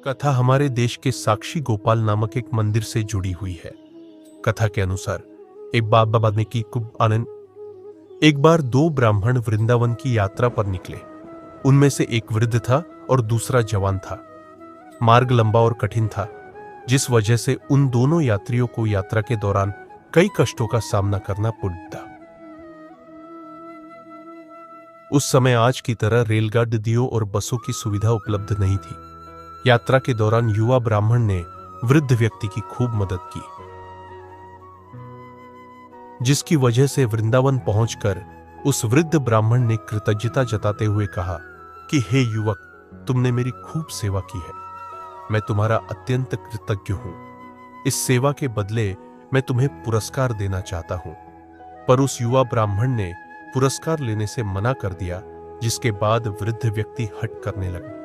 कथा हमारे देश के साक्षी गोपाल नामक एक मंदिर से जुड़ी हुई है। कथा के अनुसार एक बार दो ब्राह्मण वृंदावन की यात्रा पर निकले। उनमें से एक वृद्ध था और दूसरा जवान था। मार्ग लंबा और कठिन था, जिस वजह से उन दोनों यात्रियों को यात्रा के दौरान कई कष्टों का सामना करना पड़ा। उस समय आज की तरह रेलगाड़ियों और बसों की सुविधा उपलब्ध नहीं थी। यात्रा के दौरान युवा ब्राह्मण ने वृद्ध व्यक्ति की खूब मदद की, जिसकी वजह से वृंदावन पहुंचकर उस वृद्ध ब्राह्मण ने कृतज्ञता जताते हुए कहा कि हे युवक, तुमने मेरी खूब सेवा की है। मैं तुम्हारा अत्यंत कृतज्ञ हूं। इस सेवा के बदले मैं तुम्हें पुरस्कार देना चाहता हूं। पर उस युवा ब्राह्मण ने पुरस्कार लेने से मना कर दिया, जिसके बाद वृद्ध व्यक्ति हट करने लगा।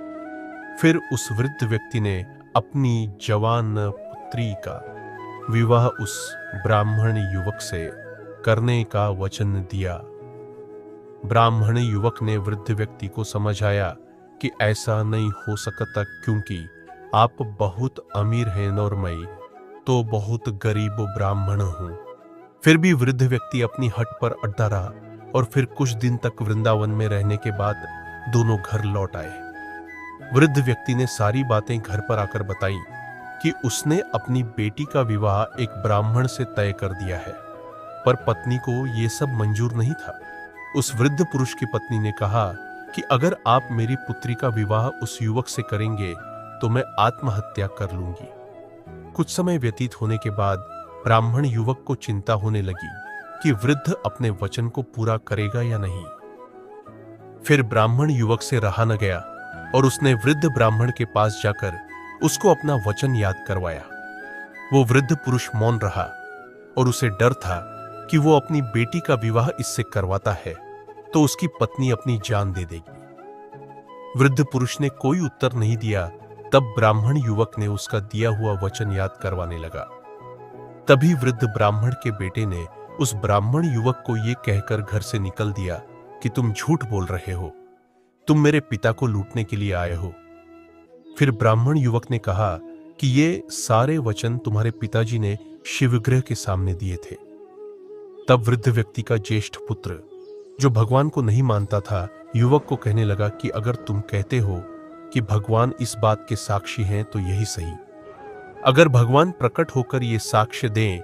फिर उस वृद्ध व्यक्ति ने अपनी जवान पुत्री का विवाह उस ब्राह्मण युवक से करने का वचन दिया। ब्राह्मण युवक ने वृद्ध व्यक्ति को समझाया कि ऐसा नहीं हो सकता, क्योंकि आप बहुत अमीर हैं और मैं तो बहुत गरीब ब्राह्मण हूं। फिर भी वृद्ध व्यक्ति अपनी हट पर अड़ा रहा और फिर कुछ दिन तक वृंदावन में रहने के बाद दोनों घर लौट आए। वृद्ध व्यक्ति ने सारी बातें घर पर आकर बताई कि उसने अपनी बेटी का विवाह एक ब्राह्मण से तय कर दिया है, पर पत्नी को यह सब मंजूर नहीं था। उस वृद्ध पुरुष की पत्नी ने कहा कि अगर आप मेरी पुत्री का विवाह उस युवक से करेंगे तो मैं आत्महत्या कर लूंगी। कुछ समय व्यतीत होने के बाद ब्राह्मण युवक को चिंता होने लगी कि वृद्ध अपने वचन को पूरा करेगा या नहीं। फिर ब्राह्मण युवक से रहा न गया और उसने वृद्ध ब्राह्मण के पास जाकर उसको अपना वचन याद करवाया। वो वृद्ध पुरुष मौन रहा और उसे डर था कि वो अपनी बेटी का विवाह इससे करवाता है तो उसकी पत्नी अपनी जान दे देगी। वृद्ध पुरुष ने कोई उत्तर नहीं दिया। तब ब्राह्मण युवक ने उसका दिया हुआ वचन याद करवाने लगा। तभी वृद्ध ब्राह्मण के बेटे ने उस ब्राह्मण युवक को यह कहकर घर से निकल दिया कि तुम झूठ बोल रहे हो, तुम मेरे पिता को लूटने के लिए आए हो। फिर ब्राह्मण युवक ने कहा कि ये सारे वचन तुम्हारे पिताजी ने शिवगृह के सामने दिए थे। तब वृद्ध व्यक्ति का ज्येष्ठ पुत्र, जो भगवान को नहीं मानता था, युवक को कहने लगा कि अगर तुम कहते हो कि भगवान इस बात के साक्षी हैं तो यही सही। अगर भगवान प्रकट होकर ये साक्ष्य दें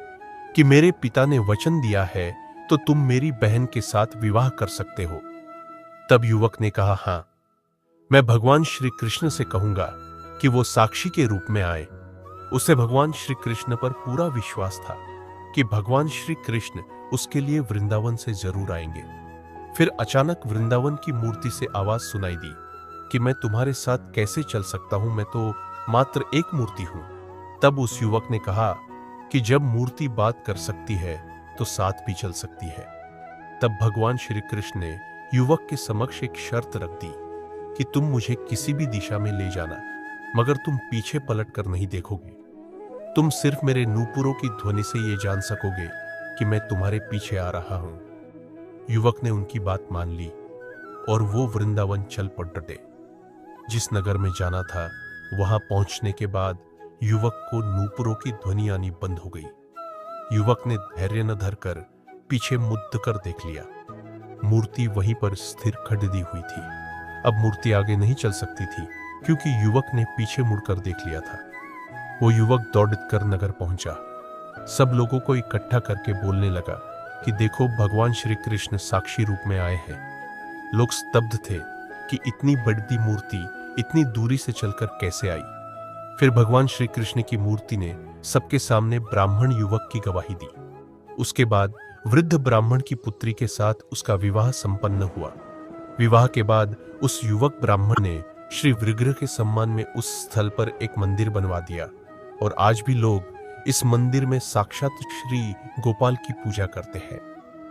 कि मेरे पिता ने वचन दिया है तो तुम मेरी बहन के साथ विवाह कर सकते हो। तब युवक ने कहा, हां, मैं भगवान श्री कृष्ण से कहूंगा कि वो साक्षी के रूप में आए। उसे भगवान श्री कृष्ण पर पूरा विश्वास था कि भगवान श्री कृष्ण उसके लिए वृंदावन से जरूर आएंगे। फिर अचानक वृंदावन की मूर्ति से आवाज सुनाई दी कि मैं तुम्हारे साथ कैसे चल सकता हूं, मैं तो मात्र एक मूर्ति हूं। तब उस युवक ने कहा कि जब मूर्ति बात कर सकती है तो साथ भी चल सकती है। तब भगवान श्री कृष्ण ने युवक के समक्ष एक शर्त रख दी कि तुम मुझे किसी भी दिशा में ले जाना, मगर तुम पीछे पलट कर नहीं देखोगे। तुम सिर्फ मेरे नूपुरों की ध्वनि से ये जान सकोगे कि मैं तुम्हारे पीछे आ रहा हूं। युवक ने उनकी बात मान ली और वो वृंदावन चल पड़े। जिस नगर में जाना था वहां पहुंचने के बाद युवक को नूपुरों की ध्वनि आनी बंद हो गई। युवक ने धैर्य न धरकर पीछे मुद्द कर देख लिया। मूर्ति वहीं पर स्थिर खड़ी हुई थी। अब मूर्ति आगे नहीं चल सकती थी, क्योंकि युवक ने पीछे मुड़कर देख लिया था। वो युवक दौड़कर नगर पहुंचा। सब लोगों को इकट्ठा करके बोलने लगा कि देखो, भगवान श्री कृष्ण साक्षी रूप में आए हैं। लोग स्तब्ध थे कि इतनी बड़ी मूर्ति इतनी दूरी से चलकर कैसे आई। फिर भगवान श्री कृष्ण की मूर्ति ने सबके सामने ब्राह्मण युवक की गवाही दी। उसके बाद वृद्ध ब्राह्मण की पुत्री के साथ उसका विवाह संपन्न हुआ। विवाह के बाद उस युवक ब्राह्मण ने श्री विग्रह के सम्मान में उस स्थल पर एक मंदिर बनवा दिया और आज भी लोग इस मंदिर में साक्षात श्री गोपाल की पूजा करते हैं।